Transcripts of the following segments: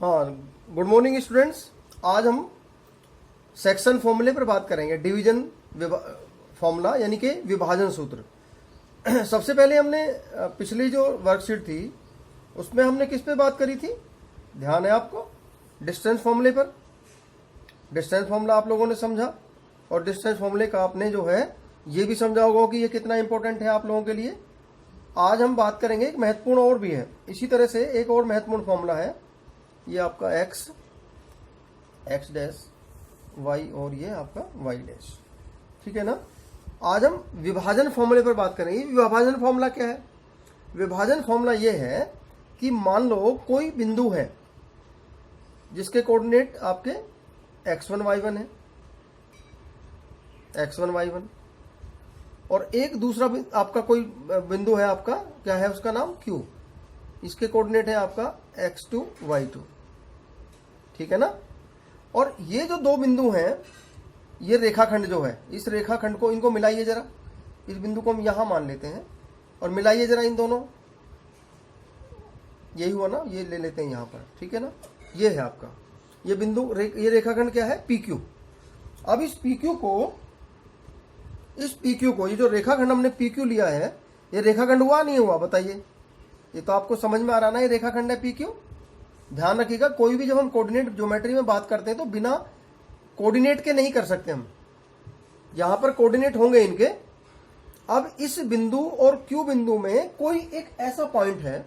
हाँ, good morning students. आज हम सेक्शन फॉर्मूले पर बात करेंगे, डिवीजन फॉर्मूला यानी कि विभाजन सूत्र। सबसे पहले हमने पिछली जो वर्कशीट थी उसमें हमने किस पे बात करी थी, ध्यान है आपको? डिस्टेंस फॉर्मूले पर। डिस्टेंस फॉर्मूला आप लोगों ने समझा और डिस्टेंस फॉर्मूले का आपने जो है ये भी समझा होगा कि ये कितना इंपॉर्टेंट है आप लोगों के लिए। आज हम बात करेंगे, एक महत्वपूर्ण और भी है, इसी तरह से एक और महत्वपूर्ण फॉर्मूला है, ये आपका एक्स डैश वाई और ये आपका वाई डैश, ठीक है ना। आज हम विभाजन फॉर्मूले पर बात करेंगे। विभाजन फॉर्मूला क्या है? विभाजन फॉर्मूला ये है कि मान लो कोई बिंदु है जिसके कोऑर्डिनेट आपके x1 y1 है, x1 y1, और एक दूसरा आपका कोई बिंदु है, आपका क्या है, उसका नाम q, इसके कोऑर्डिनेट है आपका x2 y2, ठीक है ना। और ये जो दो बिंदु हैं, ये रेखाखंड जो है, इस रेखाखंड को, इनको मिलाइए जरा। इस बिंदु को हम यहां मान लेते हैं और मिलाइए जरा इन दोनों, यही हुआ ना, ये ले लेते हैं यहां पर, ठीक है ना। ये है आपका ये बिंदु, ये रेखाखंड क्या है, PQ। अब इस PQ को ये जो रेखाखंड हमने PQ लिया है, ये रेखाखंड हुआ नहीं हुआ, बताइए? ये तो आपको समझ में आ रहा ना, ये रेखाखंड है PQ। ध्यान रखिएगा, कोई भी जब हम कोऑर्डिनेट ज्योमेट्री में बात करते हैं तो बिना कोऑर्डिनेट के नहीं कर सकते हम, यहां पर कोऑर्डिनेट होंगे इनके। अब इस बिंदु और Q बिंदु में कोई एक ऐसा पॉइंट है,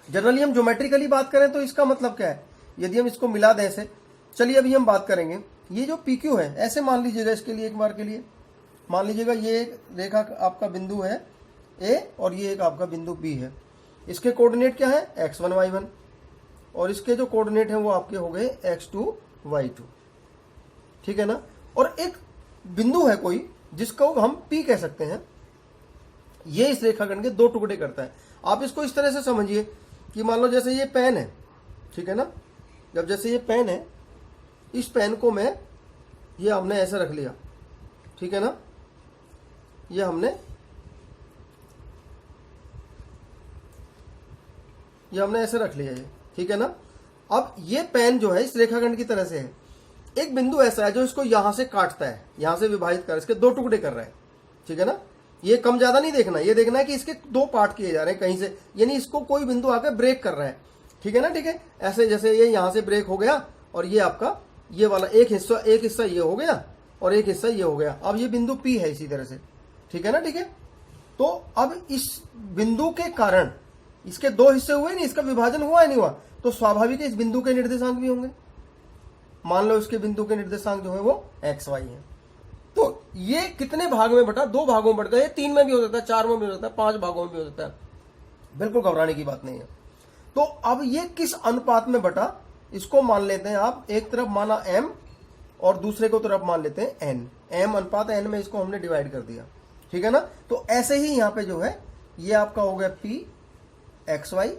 जनरली हम ज्योमेट्रिकली बात करें तो इसका मतलब क्या है, यदि हम इसको मिला दें ऐसे, चलिए अभी हम बात करेंगे। ये जो PQ है, ऐसे मान लीजिएगा, इसके लिए एक बार के लिए मान लीजिएगा, ये एक रेखा आपका बिंदु है A और ये एक आपका बिंदु B है। इसके कोऑर्डिनेट क्या है, x1 y1, और इसके जो कोऑर्डिनेट है वो आपके हो गए x2 y2, ठीक है ना। और एक बिंदु है कोई जिसको हम P कह सकते हैं, ये इस रेखाखंड के दो टुकड़े करता है। आप इसको इस तरह से समझिए कि मान लो जैसे ये पेन है, ठीक है ना। जब जैसे ये पेन है, इस पेन को मैं, ये हमने ऐसे रख लिया, ठीक है ना, ये हमने ऐसे रख लिया, ये ठीक है ना। अब ये पेन जो है इस रेखाखंड की तरह से है, एक बिंदु ऐसा है जो इसको यहां से काटता है, यहां से विभाजित कर, इसके दो टुकड़े कर रहा है, ठीक है ना। ये कम ज्यादा नहीं देखना, ये देखना है कि इसके दो पार्ट किए जा रहे हैं कहीं से, यानी इसको कोई बिंदु आकर ब्रेक कर रहा है, ठीक है ना, ठीक है। ऐसे जैसे ये यहां से ब्रेक हो गया और ये आपका ये वाला एक हिस्सा ये हो गया और एक हिस्सा ये हो गया। अब ये बिंदु P है इसी तरह से, ठीक है ना, ठीक है। तो अब इस बिंदु के कारण इसके दो हिस्से हुए नहीं, इसका विभाजन हुआ है नहीं हुआ, तो स्वाभाविक है इस बिंदु के निर्देशांक भी होंगे। मान लो इसके बिंदु के निर्देशांक जो है वो XY है। तो ये कितने भाग में बटा, दो भागों में बढ़ गया, ये 3 में भी हो सकता है, 4 में भी हो सकता है, 5 भागों में भी हो सकता है, बिल्कुल घबराने की बात नहीं है। तो अब ये किस अनुपात में बटा, इसको मान लेते हैं आप, एक तरफ माना M और दूसरे को तरफ मान लेते हैं N, M अनुपात N में इसको हमने डिवाइड कर दिया, ठीक है ना। तो ऐसे ही यहां पे जो है ये आपका हो गया P XY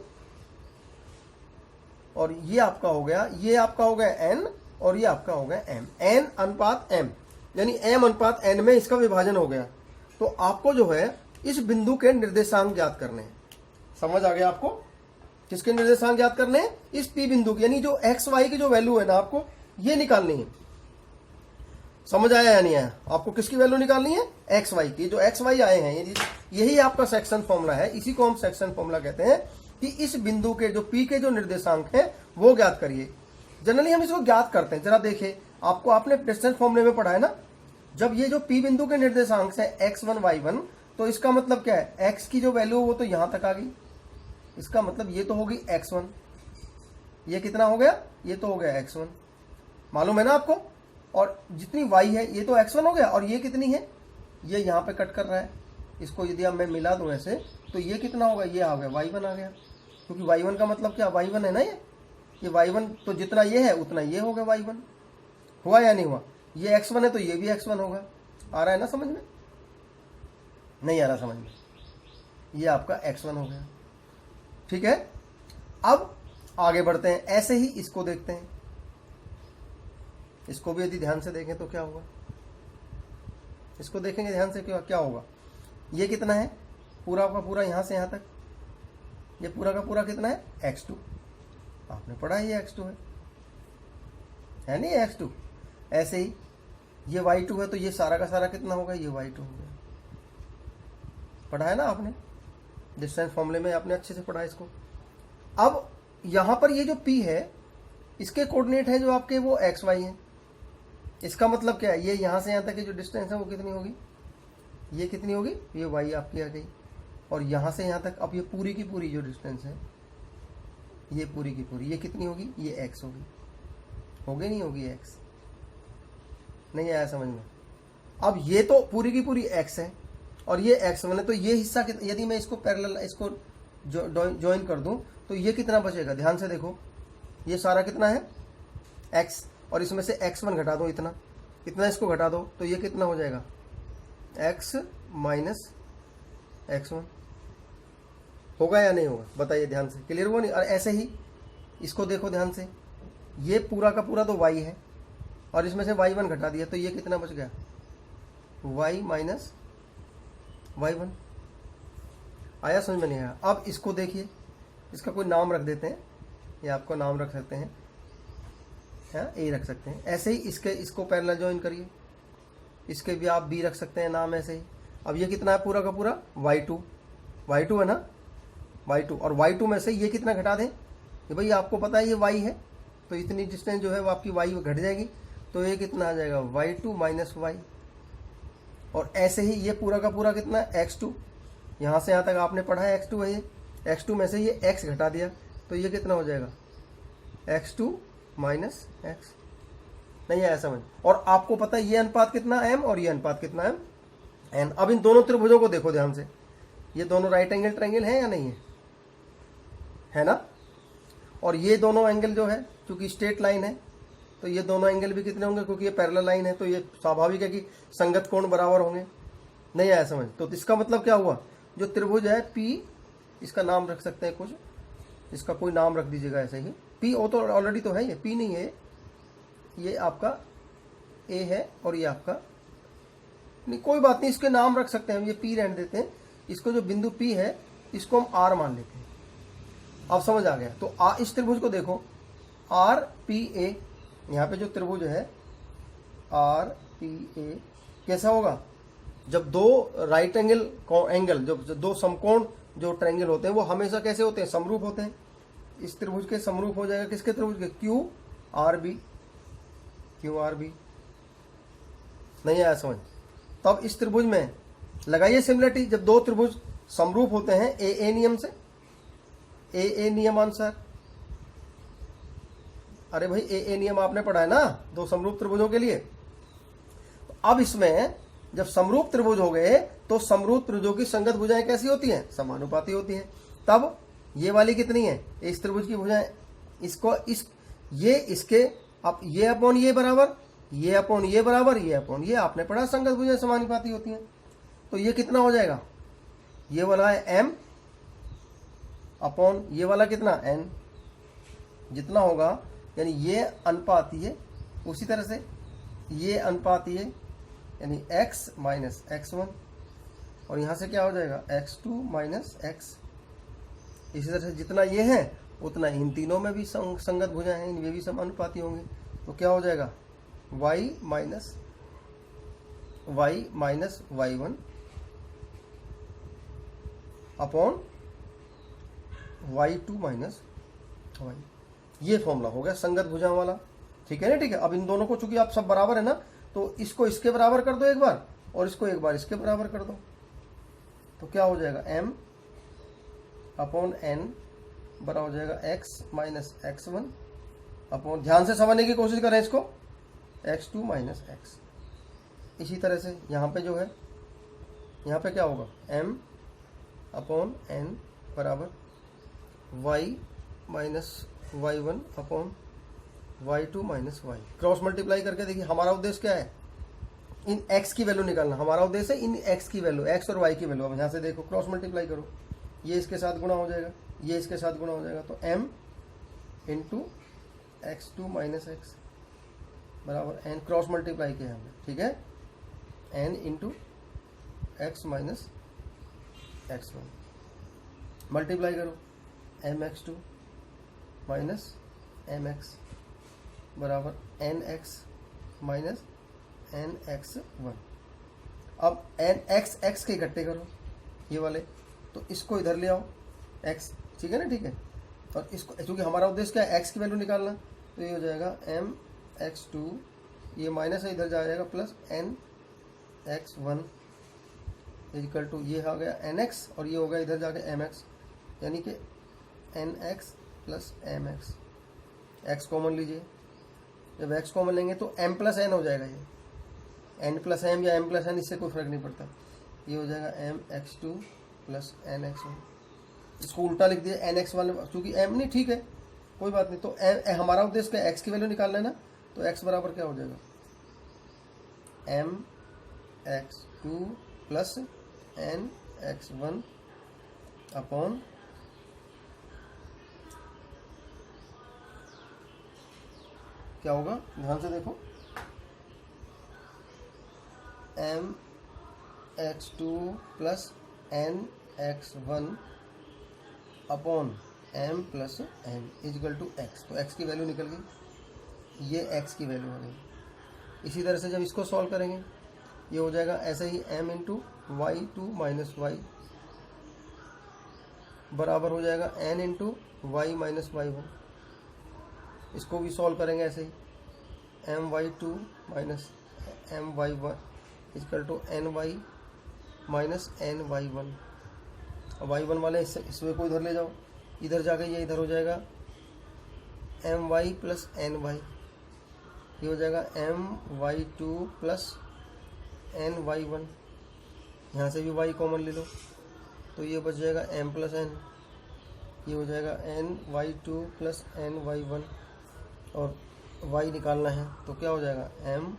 और ये आपका हो गया, ये आपका हो गया N और ये आपका हो गया M, N अनुपात M, यानी M अनुपात N में इसका विभाजन हो गया। तो आपको जो है इस बिंदु के निर्देशांक ज्ञात करने हैं। समझ आ गया आपको? किसके निर्देशांक ज्ञात करने हैं? इस P बिंदु की, यानी जो XY की जो वैल्यू है ना, आपको ये निकालनी है। समझ आया या नहीं आया? आपको किसकी वैल्यू निकालनी है? XY की। जो XY आए हैं, यही आपका सेक्शन फॉर्मूला है, इसी को हम सेक्शन फॉर्मूला कहते हैं कि इस बिंदु के जो P के जो निर्देशांक हैं वो ज्ञात करिए। जनरली हम इसको ज्ञात करते हैं, जरा देखिए, आपको आपने डिस्टेंस फॉर्मूले में पढ़ा है ना, जब ये जो P बिंदु के निर्देशांक है x1 y1, तो इसका मतलब क्या है, x की जो वैल्यू वो तो यहां तक आ गई, इसका मतलब ये तो होगी x1, ये कितना हो गया, ये तो हो गया x1, मालूम है ना आपको। और जितनी y है ये तो x1 हो गया, और ये कितनी है, ये यहां पे कट कर रहा है, इसको यदि अब मैं मिला दूं ऐसे, तो ये कितना होगा, ये आ गया y1 आ गया, क्योंकि y1 का मतलब क्या, y1 है ना, ये y1, तो जितना ये है उतना ये होगा y1। हुआ या नहीं हुआ? ये x1 है तो ये भी x1 होगा। आ रहा है ना समझ में? नहीं आ रहा समझ में? ये आपका x1 हो गया, ठीक है। अब आगे बढ़ते हैं, ऐसे ही इसको देखते हैं, इसको भी यदि ध्यान से देखें तो क्या होगा, इसको देखेंगे ध्यान से, क्या होगा, ये कितना है, पूरा का पूरा यहां से यहां तक, ये पूरा का पूरा कितना है, x2, आपने पढ़ा ये x2 है नहीं x2। ऐसे ही ये y2 है, तो ये सारा का सारा कितना होगा, ये y2 हो गया। पढ़ा है ना आपने, डिस्टेंस फॉर्मूले में आपने अच्छे से पढ़ा इसको। अब यहां पर ये जो p है, इसके कोऑर्डिनेट है जो आपके वो xy है। इसका मतलब क्या है, ये यहां से यहां तक की जो डिस्टेंस है वो कितनी होगी, ये कितनी होगी, ये y आपकी आ गई। और यहां से यहां तक अब ये पूरी की पूरी जो डिस्टेंस है, ये पूरी की पूरी ये कितनी होगी, ये x होगी नहीं होगी x? नहीं आया समझ में? अब ये तो पूरी की पूरी x है और ये x1 है, तो ये हिस्सा यदि मैं इसको पैरेलल इसको ज्वाइन कर दूं तो ये कितना बचेगा, ध्यान से देखो। ये सारा कितना है x, और इसमें से x1 घटा दो, इतना इसको घटा दो, तो ये कितना हो जाएगा, x माइनस x1। होगा या नहीं होगा बताइए ध्यान से, क्लियर हुआ नहीं? और ऐसे ही इसको देखो ध्यान से, ये पूरा का पूरा तो y है और इसमें से y1 घटा दिया, तो ये कितना बच गया, y माइनस y1। आया समझ में नहीं आया? अब इसको देखिए, इसका कोई नाम रख देते हैं, या आपको नाम रख सकते हैं, ए रख सकते हैं। ऐसे ही इसको पैरेलल ज्वाइन करिए, इसके भी आप बी रख सकते हैं नाम ऐसे ही। अब ये कितना है पूरा का पूरा, y2 है ना, y2, और y2 में से ये कितना घटा दें, कि भाई आपको पता है ये y है, तो इतनी डिस्टेंस जो है वो आपकी y घट जाएगी, तो ये कितना आ जाएगा, y2 माइनस y। और ऐसे ही ये पूरा का पूरा कितना है, x2, यहाँ से यहाँ तक आपने पढ़ा है x2 है, ये x2 में से ये x घटा दिया, तो ये कितना हो जाएगा, x2 माइनस x। नहीं आया समझ? और आपको पता है ये अनुपात कितना m और ये अनुपात कितना है n। अब इन दोनों त्रिभुजों को देखो ध्यान से, ये दोनों राइट एंगल ट्रायंगल है या नहीं है ना? और ये दोनों एंगल जो है, क्योंकि स्ट्रेट लाइन है, तो ये दोनों एंगल भी कितने होंगे, क्योंकि ये पैरेलल लाइन है, तो ये स्वाभाविक है कि संगत कोण बराबर होंगे। नहीं आया समझ? तो इसका मतलब क्या हुआ, जो त्रिभुज है P, इसका नाम रख सकते हैं कुछ, इसका कोई नाम रख दीजिएगा ऐसे ही। P ओ तो ऑलरेडी तो है, ये P नहीं है, ये आपका A है और ये आपका नहीं, कोई बात नहीं, इसके नाम रख सकते हैं हम, ये P रहने देते हैं। इसको जो बिंदु P है इसको हम R मान लेते हैं। अब समझ आ गया? तो इस त्रिभुज को देखो, RPA, यहाँ पे जो त्रिभुज है RPA कैसा होगा, जब दो राइट एंगल जो दो समकोण जो ट्रायंगल होते हैं वो हमेशा कैसे होते हैं, समरूप होते हैं। इस त्रिभुज के समरूप हो जाएगा किसके त्रिभुज के, QRB। नहीं आया समझ? तब इस त्रिभुज में लगाइए सिमिलरिटी, जब दो त्रिभुज समरूप होते हैं AA नियम से, AA नियमानुसार। अरे भाई AA नियम आपने पढ़ा है ना दो समरूप त्रिभुजों के लिए। तो अब इसमें जब समरूप त्रिभुज हो गए तो समरूप त्रिभुजों की संगत भुजाएं कैसी होती हैं, समानुपाती होती हैं। तब ये वाली कितनी है, इस त्रिभुज की भुजाएं, इसको इसके अब ये अपॉन ये बराबर, ये अपॉन ये बराबर, ये अपॉन ये, आपने पढ़ा संगत भुजाएं समानुपाती होती हैं। तो ये कितना हो जाएगा, ये वाला है m अपॉन ये वाला कितना n, जितना होगा, यानी ये अनुपात ये, उसी तरह से ये अनुपात ये, यानी x माइनस x1, और यहां से क्या हो जाएगा x2 माइनस x। इसी तरह से जितना ये है उतना इन तीनों में भी संगत भुजाएं हैं, इनमें भी समानुपाती होंगे। तो क्या हो जाएगा y minus y1 upon y2 minus y। ये फॉर्मूला हो गया संगत भुजाओं वाला, ठीक है ना? ठीक है। अब इन दोनों को चूंकि आप सब बराबर है ना, तो इसको इसके बराबर कर दो एक बार, और इसको एक बार इसके बराबर कर दो, तो क्या हो जाएगा m अपॉन n बराबर हो जाएगा x माइनस x1 अपॉन, ध्यान से समझने की कोशिश करें इसको, x2 माइनस x। इसी तरह से यहाँ पे जो है, यहाँ पे क्या होगा m अपॉन n बराबर y minus y1 upon y2 minus y। Cross multiply करके देखिए, हमारा उद्देश्य क्या है, इन x की वैल्यू निकालना। हमारा उद्देश्य है इन x की वैल्यू, x और y की वैल्यू। अब यहाँ से देखो, क्रॉस मल्टीप्लाई करो, ये इसके साथ गुणा हो जाएगा, ये इसके साथ गुणा हो जाएगा, तो m into x2 minus x बराबर n, क्रॉस मल्टीप्लाई किया हमने, ठीक है, n into x minus x1, multiply करो mx2 माइनस एम एक्स बराबर n x minus n x one. अब एन एक्स एक्स के इकट्ठे करो ये वाले, तो इसको इधर ले आओ एक्स, ठीक है ना, ठीक है। और इसको क्योंकि हमारा उद्देश्य क्या है, एक्स की वैल्यू निकालना, तो ये हो जाएगा एम एक्स टू, ये माइनस है इधर जाएगा plus n x one equal to ये आ गया एन एक्स, और ये हो गया इधर जाके एम एक्स, यानी कि n x plus m x. X common लीजिए, जब एक्स कॉमन लेंगे तो एम प्लस एन हो जाएगा, ये एन प्लस एम या एम प्लस एन, इससे कोई फर्क नहीं पड़ता। ये हो जाएगा m x two plus n x one. इसको उल्टा लिख दिया एन एक्स वन, क्योंकि एम नहीं, ठीक है कोई बात नहीं। तो हमारा उद्देश्य क्या, एक्स की वैल्यू निकालना है ना, तो एक्स बराबर क्या हो जाएगा m x two plus n x one upon क्या होगा, ध्यान से देखो, m x two plus n x one upon m plus n is equal to x. तो एक्स की वैल्यू निकल गई, ये एक्स की वैल्यू आ गई। इसी तरह से जब इसको सॉल्व करेंगे ये हो जाएगा ऐसे ही M into Y two minus Y बराबर हो जाएगा N into Y minus Y one. इसको भी सॉल्व करेंगे ऐसे ही M Y two minus M Y one equal to N Y minus N Y one. Y one वाले इसमें को इधर ले जाओ, इधर जाके ये इधर हो जाएगा m y plus n y, ये हो जाएगा m Y two plus n Y one. यहाँ से भी वाई कॉमन ले लो, तो ये बच जाएगा एम प्लस एन, ये हो जाएगा n y two plus n Y one, और वाई निकालना है तो क्या हो जाएगा m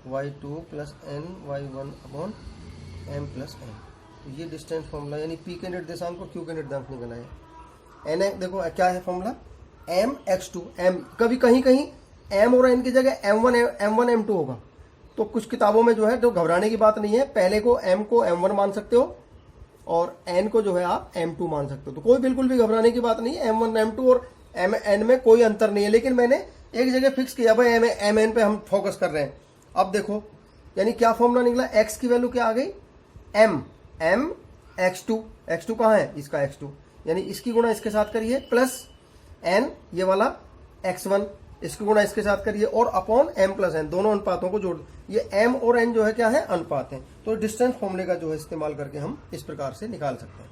Y two plus n Y one upon m plus n. तो ये डिस्टेंस फॉर्मूला, यानी पी के निर्देशांक को क्यू के निर्देशांक निकला है। एन देखो क्या है formula, m x two, m कभी कहीं कहीं एम और एन की जगह एम वन एम टू होगा, तो कुछ किताबों में जो है तो घबराने की बात नहीं है, पहले को एम वन मान सकते हो और एन को जो है आप एम टू मान सकते हो, तो कोई बिल्कुल भी घबराने की बात नहीं है। एम वन एम टू और एम एन में कोई अंतर नहीं है, लेकिन मैंने एक जगह फिक्स किया भाई एम एन पे हम फोकस कर रहे हैं। अब देखो यानी क्या फॉर्मूला निकला, एक्स की वैल्यू क्या आ गई एम एक्स टू कहाँ है इसका एक्स टू, यानी इसकी गुणा इसके साथ करिए प्लस एन ये वाला एक्स वन, इसकी गुणा इसके साथ करिए और अपॉन एम प्लस एन, दोनों अनुपातों को जोड़, ये एम और एन जो है क्या है अनुपात है, तो डिस्टेंस फॉर्मूले का जो है इस्तेमाल करके हम इस प्रकार से निकाल सकते हैं।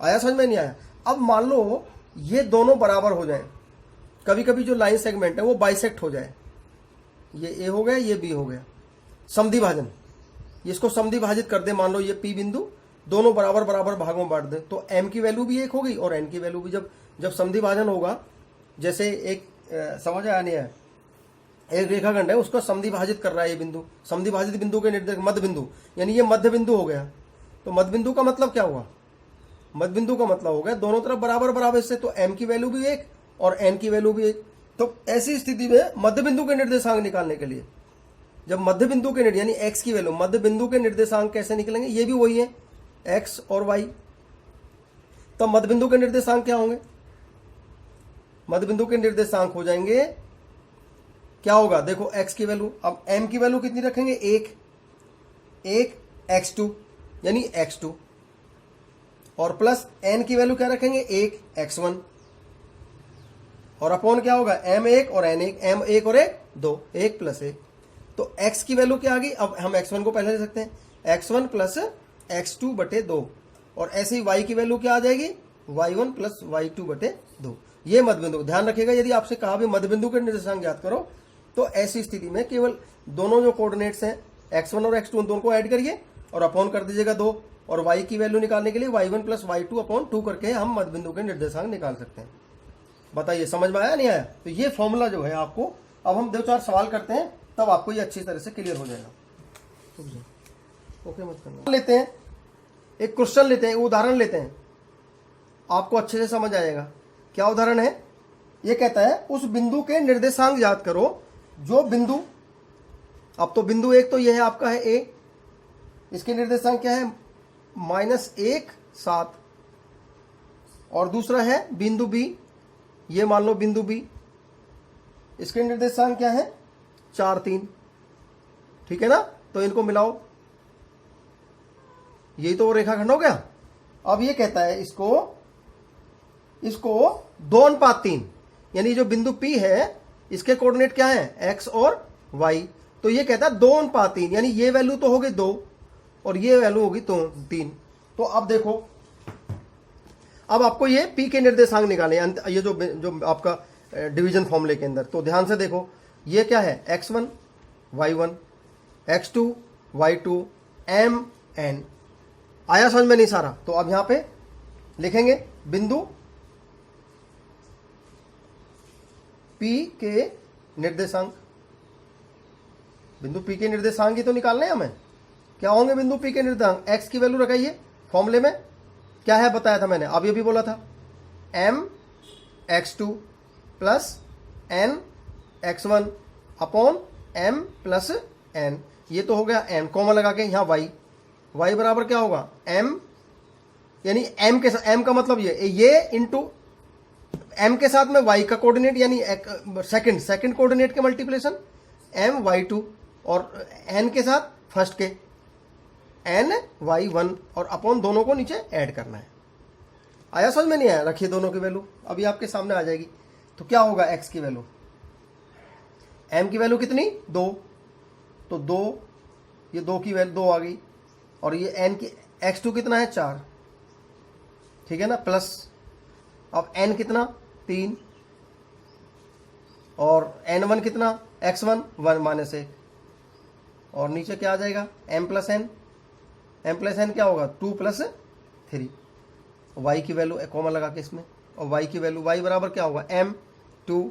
आया समझ में नहीं आया? अब मान लो ये दोनों बराबर हो जाए, कभी कभी जो लाइन सेगमेंट है वो बाइसेक्ट हो जाए, ये ए हो गया ये बी हो गया, समद्वि भाजन, इसको समद्वि भाजित कर दे, मान लो ये पी बिंदु दोनों बराबर बराबर भागों में बांट दे, तो एम की वैल्यू भी एक होगी और एन की वैल्यू भी। जब समद्वि भाजन होगा, जैसे एक समझ आया नहीं है, एक रेखाखंड है उसको समद्वि भाजित कर रहा है ये बिंदु, समद्वि भाजित बिंदु के निर्देश मध्य बिंदु, यानी ये मध्य बिंदु हो गया। तो मध्य बिंदु का मतलब क्या हुआ, मध्य बिंदु का मतलब हो गया दोनों तरफ बराबर बराबर से, तो एम की वैल्यू भी एक और एन की वैल्यू भी एक। तो ऐसी स्थिति में मध्य बिंदु के निर्देशांक निकालने के लिए, जब मध्य बिंदु के यानी एक्स की वैल्यू, मध्य बिंदु के निर्देशांक कैसे निकलेंगे, ये भी वही है एक्स और वाई, तब मध्य बिंदु के निर्देशांक क्या होंगे, मध्य बिंदु के निर्देशांक हो जाएंगे, क्या होगा देखो एक्स की वैल्यू, अब एम की वैल्यू कितनी रखेंगे एक एक्स टू यानी एक्स टू, और प्लस एन की वैल्यू क्या रखेंगे एक एक्स वन, और अपॉन क्या होगा एम एक और एन एक, एम एक और एक दो, एक प्लस एक, तो एक्स की वैल्यू क्या आ गई, अब हम एक्स वन को पहले ले सकते हैं x one plus x two बटे दो, और ऐसे ही वाई की वैल्यू क्या आ जाएगी y one plus y two बटे दो। ये मध्य बिंदु, ध्यान रखिएगा यदि आपसे कहा भी मध्य बिंदु के निर्देशांक ज्ञात करो, तो ऐसी स्थिति में केवल दोनों जो कोऑर्डिनेट्स हैं एक्स वन और एक्स टू, उन दोनों को ऐड करिए और अपॉन कर दीजिएगा दो, और वाई की वैल्यू निकालने के लिए y one plus y two upon two करके हम मध्य बिंदु के निर्देशांक निकाल सकते हैं। बताइए समझ में आया नहीं आया? तो ये फॉर्मूला जो है आपको, अब हम दो चार सवाल करते हैं तब आपको ये अच्छी तरह से क्लियर हो जाएगा। ओके मत करना, लेते हैं एक क्वेश्चन लेते हैं, उदाहरण लेते हैं, आपको अच्छे से समझ आएगा। क्या उदाहरण है, ये कहता है उस बिंदु के निर्देशांक याद करो जो बिंदु, अब तो बिंदु एक तो ये है आपका है ए, इसके निर्देशांक क्या है -1 7, और दूसरा है बिंदु बी ये मान लो बिंदु बी, इसके निर्देशांक क्या है 4 3, ठीक है ना। तो इनको मिलाओ, यही तो वो रेखाखंड हो गया। अब ये कहता है इसको 2:3, यानी जो बिंदु P है इसके कोऑर्डिनेट क्या है x और y। तो ये कहता है 2:3, यानी ये वैल्यू तो हो गई 2 और ये वैल्यू होगी 3। तो अब देखो, अब आपको ये P के निर्देशांक निकाले, ये जो आपका डिवीजन फॉर्मूले के अंदर। तो ध्यान से देखो, ये क्या है x1 y1 x2 y2 mn। आया समझ में नहीं सारा? तो अब यहां पे लिखेंगे बिंदु P के निर्देशांक, बिंदु P के निर्देशांक ही तो निकालने हैं हमें। क्या होंगे बिंदु P के निर्देशांक? x की वैल्यू रखाइए, फॉर्मूले में क्या है बताया था मैंने, अभी अभी बोला था, m x2 plus n x1 upon m plus n। ये तो हो गया n, कॉमा लगा के यहाँ y बराबर क्या होगा m, यानी m के साथ, m का मतलब ये इंटू m के साथ में y का कोऑर्डिनेट, यानी सेकंड कोऑर्डिनेट के मल्टीप्लिकेशन m y2, और n के साथ फर्स्ट के n y1, और अपॉन दोनों को नीचे ऐड करना है। आया समझ में नहीं आया? रखिए दोनों की वैल्यू, अभी आपके सामने आ जाएगी। तो क्या होगा x की वैल्यू, m की वैल्यू कितनी 2, तो 2, ये 2 की वैल्यू 2 आ गई, और ये n की x2 कितना है 4, ठीक है ना, प्लस अब n कितना 3, और n1 कितना x1 1 माइनस 1, और नीचे क्या आ जाएगा m प्लस n क्या होगा 2 प्लस 3, y की वैल्यू कॉमा लगा के इसमें, और y की वैल्यू y बराबर क्या होगा m2,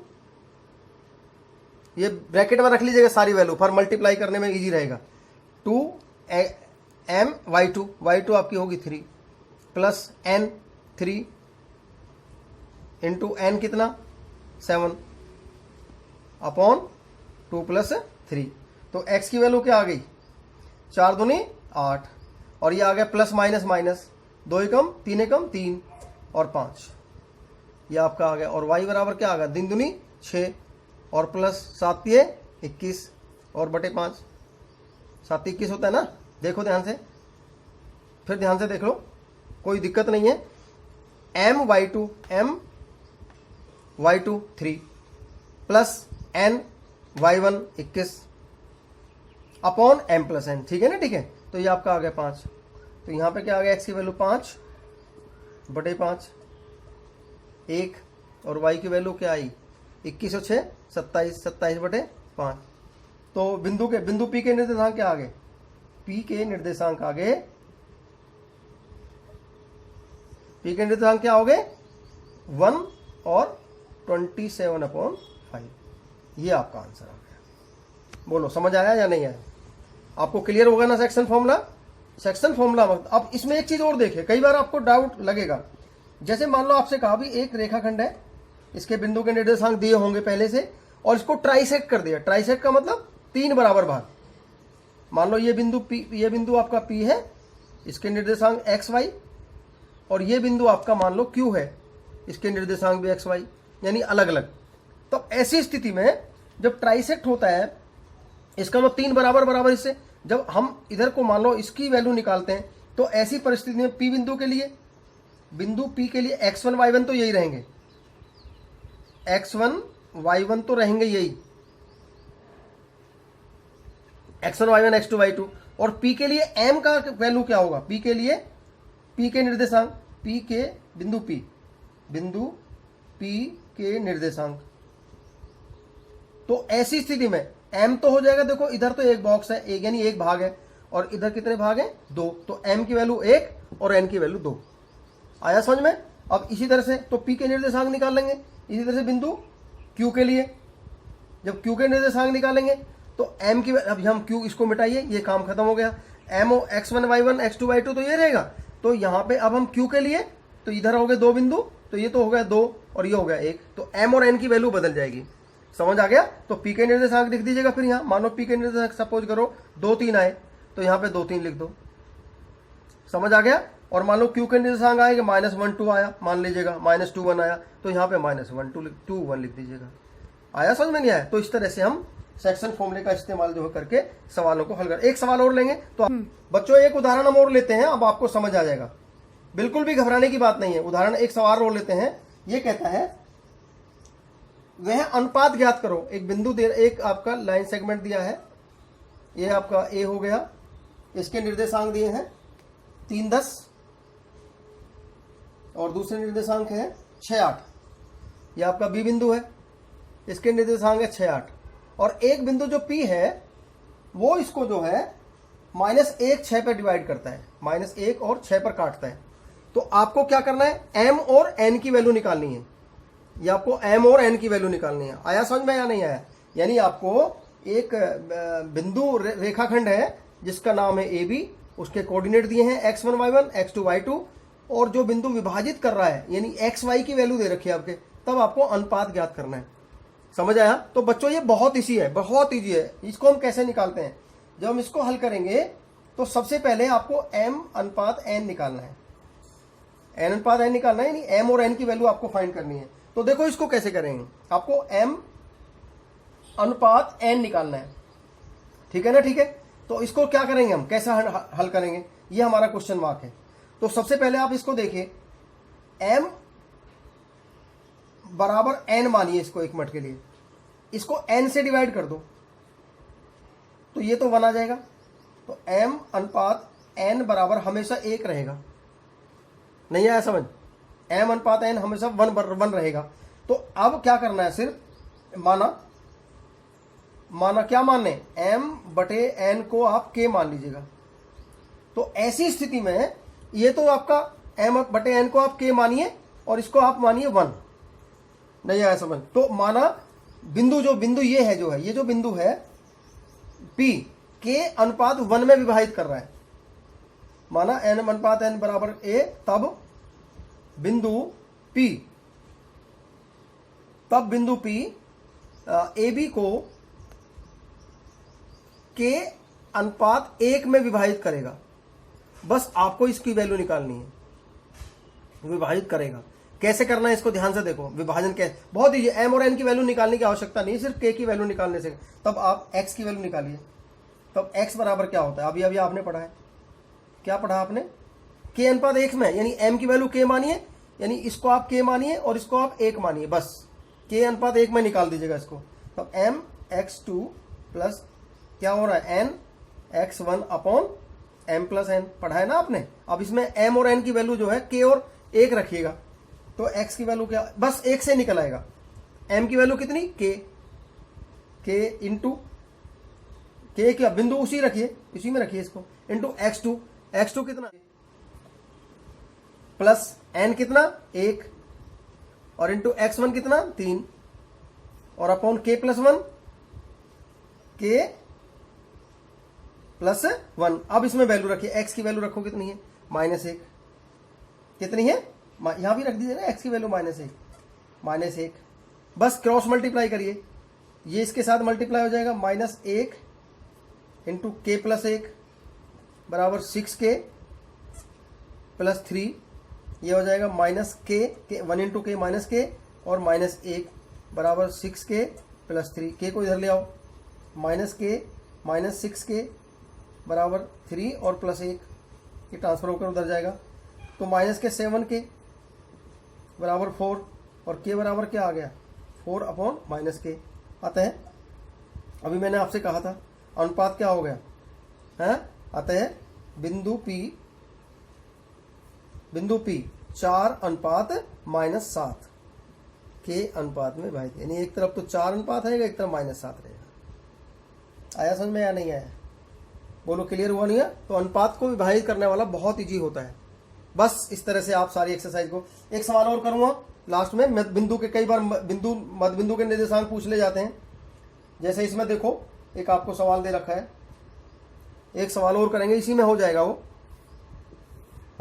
ये ब्रैकेट में रख लीजिएगा सारी वैल्यू, फॉर मल्टीप्लाई करने में इजी रहेगा, 2 m y2 आपकी होगी 3 प्लस n 3 इंटू n कितना 7 अपॉन 2 प्लस 3। तो x की वैल्यू क्या आ गई 4 दूनी 8, और ये आ गया प्लस माइनस 2 एकम 3 एकम 3 और 5, ये आपका आ गया। और y बराबर क्या आ गया 3 दूनी 6 और प्लस 7 तिये 21 और बटे 5, 7 21 होता है ना। देखो ध्यान से, फिर ध्यान से देख लो, कोई दिक्कत नहीं है। m y2 3 plus n y1 21 upon m plus n, ठीक है ना, ठीक है। तो ये आपका आ गया 5, तो यहाँ पे क्या आ गया x की वैल्यू 5 बटे 5 1, और y की वैल्यू क्या आई 21 और 6 27 बटे 5। तो बिंदु P के निर्देशांक क्या आ गए, P के निर्देशांक आ गए, P के निर्देशांक क्या हो गए 1 और 27/5। ये आपका आंसर आ गया। बोलो समझ आया या नहीं आया? आपको क्लियर होगा ना सेक्शन फॉर्मूला? सेक्शन फॉर्मूला अब इसमें एक चीज और देखे, कई बार आपको डाउट लगेगा। जैसे मान लो आपसे कहा भी एक रेखाखंड है, इसके बिंदु के निर्देशांक दिए होंगे पहले से, और इसको ट्राइसेक्ट कर दिया। ट्राइसेक्ट का मतलब 3 बराबर भाग। मान लो ये बिंदु आपका P है, इसके निर्देशांक x y, और ये बिंदु आपका मान लो Q है, इसके निर्देशांक भी x y, यानी अलग अलग। तो ऐसी स्थिति में जब ट्राइसेक्ट होता है, इसका मतलब 3 बराबर इससे, जब हम इधर को मान लो इसकी वैल्यू निकालते हैं, तो ऐसी परिस्थिति में P बिंदु P के लिए x1 y1 तो यही रहेंगे, x1 y1 तो रहेंगे यही, x1 y1 x2 y2। और P के लिए m का वैल्यू क्या होगा, P के लिए P के निर्देशांक, P के बिंदु P के निर्देशांक। तो ऐसी स्थिति में m तो हो जाएगा, देखो इधर तो एक बॉक्स है, एक यानी एक भाग है, और इधर कितने भाग हैं 2, तो m की वैल्यू 1 और n की वैल्यू 2। आया समझ में? अब इसी तरह से तो P के निर्देशांक निकाल लेंगे, इसी तरह से बिंदु Q के लिए जब Q के निर्देशांक निकालेंगे तो m की, अब हम Q इसको मिटाइए, ये काम खत्म हो गया। m x1 y1 x2 y2 तो ये रहेगा। तो यहाँ पे अब हम Q के लिए, तो इधर हो गए 2 बिंदु, तो ये तो हो गया 2 और ये हो गया 1, तो m और n की वैल्यू बदल जाएगी। समझ आ गया? तो P के निर्देशांक लिख दीजिएगा। फिर यहाँ मान लो P के निर्देशांक सपोज करो 2 3 आए, तो यहाँ पे 2 3 लिख दो। समझ आ गया? और मान लो क्यू के निर्देशांक आए कि -1 2 आया, मान लीजिएगा -2 1 आया, तो यहाँ पे -1 2 1 लिख दीजिएगा। आया समझ में नहीं आया? तो इस तरह से हम सेक्शन फॉर्मूले का इस्तेमाल जो है करके सवालों को हल कर। एक सवाल और लेंगे तो बच्चों एक उदाहरण हम और लेते हैं, अब आपको समझ आ जाएगा, बिल्कुल भी घबराने की बात नहीं है। उदाहरण एक सवाल और लेते हैं। ये कहता है वह अनुपात ज्ञात करो। एक बिंदु दे, एक आपका लाइन सेगमेंट दिया है, ये आपका ए हो गया, इसके निर्देशांक दिए हैं 3 10 और दूसरे निर्देशांक है 6 8। ये आपका बी बिंदु है, इसके निर्देशांक है 6 8, और एक बिंदु जो पी है वो इसको जो है -1 6 पर डिवाइड करता है, -1 और 6 पर काटता है। तो आपको क्या करना है, एम और एन की वैल्यू निकालनी है। ये आपको एम और एन की वैल्यू निकालनी है। आया समझ में या नहीं आया? यानी आपको एक बिंदु रेखाखंड है जिसका नाम है ए बी, उसके कोऑर्डिनेट दिए हैं x1 y1 x2 y2, और जो बिंदु विभाजित कर रहा है यानी एक्स वाई की वैल्यू दे रखी है आपके, तब आपको अनुपात ज्ञात करना है। समझ आया? तो बच्चों ये बहुत इजी है, बहुत इजी है। इसको हम कैसे निकालते हैं? जब हम इसको हल करेंगे तो सबसे पहले आपको m अनुपात n निकालना है। n अनुपात n निकालना है, यानी m और n की वैल्यू आपको फाइंड करनी है। तो देखो इसको कैसे करेंगे, आपको m अनुपात n निकालना है, ठीक है ना? ठीक है, तो इसको क्या करेंगे हम, कैसे हल करेंगे, ये हमारा क्वेश्चन मार्क है। तो सबसे पहले आप इसको देखिए, m बराबर n मानिए इसको एक मिनट के लिए, इसको n से डिवाइड कर दो तो ये तो 1 आ जाएगा। तो m अनुपात n बराबर हमेशा 1 रहेगा। नहीं आया समझ? m अनुपात n हमेशा 1 रहेगा। तो अब क्या करना है, सिर्फ माना क्या मानने, m बटे n को आप k मान लीजिएगा। तो ऐसी स्थिति में ये तो आपका m बटे n को आप k मानिए और इसको आप मानिए 1। नहीं आया समझ? तो माना बिंदु ये है, जो है ये जो बिंदु है P k अनुपात 1 में विभाजित कर रहा है। माना n अनुपात n बराबर a, तब बिंदु P ए बी को k अनुपात 1 में विभाजित करेगा। बस आपको इसकी वैल्यू निकालनी है, विभाजित करेगा। कैसे करना है इसको ध्यान से देखो, विभाजन कैसे, बहुत ईजी। m और n की वैल्यू निकालने की आवश्यकता नहीं, सिर्फ k की वैल्यू निकालने से। तब आप x की वैल्यू निकालिए। तब x बराबर क्या होता है, अभी आपने पढ़ा है, क्या पढ़ा आपने, k अनुपात 1 में, यानी m की वैल्यू k मानिए, यानी इसको आप k मानिए और इसको आप 1 मानिए, बस k अनुपात 1 में निकाल दीजिएगा इसको। तब m x2 प्लस क्या हो रहा है, n x1 upon m plus n, पढ़ा है ना आपने। अब इसमें m और n की वैल्यू जो है k और 1 रखिएगा, तो x की वैल्यू क्या, बस 1 से निकल आएगा। m की वैल्यू कितनी, k इंटू k क्या, बिंदु उसी रखिए, इसी में रखिए इसको, इंटू x2 कितना, प्लस n कितना 1, और इंटू x1 कितना 3, और upon k plus 1, k plus 1। अब इसमें वैल्यू रखिए, x की वैल्यू रखो कितनी है, -1। कितनी है, यहां भी रख दीजिए ना, x की वैल्यू -1, बस क्रॉस मल्टीप्लाई करिए, ये इसके साथ मल्टीप्लाई हो जाएगा, -1 इंटू k प्लस 1 बराबर 6k प्लस 3, ये हो जाएगा -k 1 into k minus k, और -1 बराबर 6k प्लस 3, k को इधर ले आओ, -k माइनस 6k बराबर 3 और प्लस 1, ये ट्रांसफर होकर उधर जाएगा। तो -k 7k बराबर 4, और k बराबर क्या आ गया, 4 अपॉन -k। अतः अभी मैंने आपसे कहा था अनुपात क्या हो गया है, अतः बिंदु P 4 अनुपात -7 के अनुपात में विभाजित, यानी एक तरफ तो 4 अनुपात रहेगा, एक तरफ -7 रहेगा। आया समझ में या नहीं आया, बोलो क्लियर हुआ नहीं है? तो अनुपात को विभाजित करने वाला बहुत इजी होता है। बस इस तरह से आप सारी एक्सरसाइज को, एक सवाल और करूंगा लास्ट में, मध्य बिंदु के, कई बार मध्य बिंदु के निर्देशांक पूछ ले जाते हैं। जैसे इसमें देखो एक आपको सवाल दे रखा है, एक सवाल और करेंगे, इसी में हो जाएगा। वो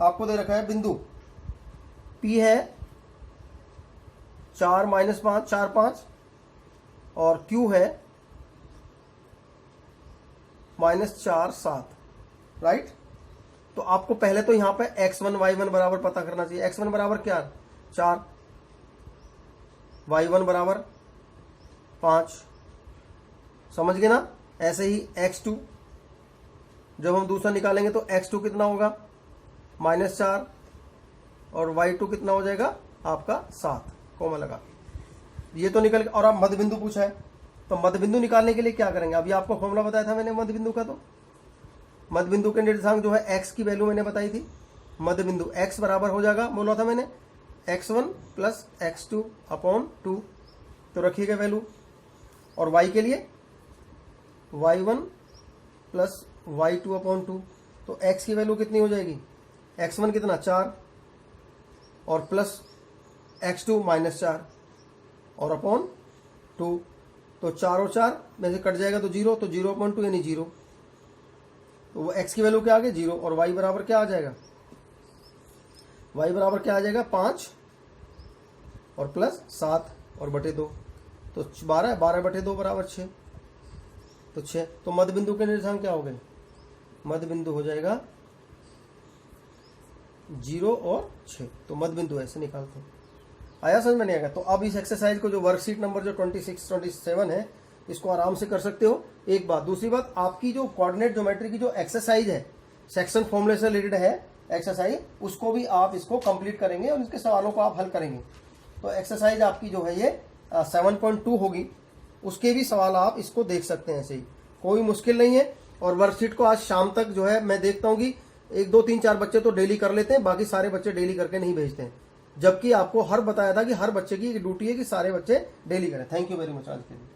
आपको दे रखा है बिंदु P है 4 -5 4 5, और Q है -4 7, राइट। तो आपको पहले तो यहां पे x1 y1 बराबर पता करना चाहिए। x1 बराबर क्या, 4, y1 बराबर 5, समझ गए ना। ऐसे ही x2 जब हम दूसरा निकालेंगे तो x2 कितना होगा, -4, और y2 कितना हो जाएगा आपका 7, कोमा लगा। ये तो निकल। और आप मध्य बिंदु पूछा है, तो मध्य बिंदु निकालने के लिए क्या करेंगे, अभी आपको फॉर्मूला बताया था मैंने मध्य बिंदु का। तो मध्य बिंदु के निर्देशांक जो है x की वैल्यू मैंने बताई थी। मध्य बिंदु x बराबर हो जाएगा, बोला था मैंने, x1 प्लस x2 अपॉन 2, तो रखिएगा वैल्यू। और y के लिए y1 प्लस y2 अपॉन 2, तो x की वैल्यू कितनी हो जाएगी, x1 कितना 4 और प्लस x2 -4 और अपॉन 2, तो 4 और 4 में से कट जाएगा तो 0, तो 0 अपॉन 2 यानी 0, तो वो x की वैल्यू क्या आ गई 0। और y बराबर क्या आ जाएगा, y बराबर क्या आ जाएगा 5 और प्लस 7 और बटे 2, तो 12, 12 बटे 2 बराबर 6, तो 6। तो मध्य बिंदु के निर्देशांक क्या हो गए, मध्य बिंदु हो जाएगा 0 और 6, तो मध्य बिंदु ऐसे निकालते हैं। आया समझ में नहीं आएगा। तो अब इस एक्सरसाइज को जो वर्कशीट नंबर जो 26, 27 है, इसको आराम से कर सकते हो। एक बात, दूसरी बात, आपकी जो कोऑर्डिनेट ज्योमेट्री की जो एक्सरसाइज है, सेक्शन फॉर्मूले से रिलेटेड है एक्सरसाइज, उसको भी आप इसको कंप्लीट करेंगे और इसके सवालों को आप हल करेंगे। तो एक्सरसाइज आपकी जो है ये 7.2 होगी, उसके भी सवाल आप इसको देख सकते हैं ऐसे ही, कोई मुश्किल नहीं है। और वर्कशीट को आज शाम तक जो है मैं देखता हूँ कि 1, 2, 3, 4 बच्चे तो डेली कर लेते हैं, बाकी सारे बच्चे डेली करके नहीं भेजते हैं, जबकि आपको हर बताया था कि हर बच्चे की ड्यूटी है कि सारे बच्चे डेली करें। थैंक यू वेरी मच आज के लिए।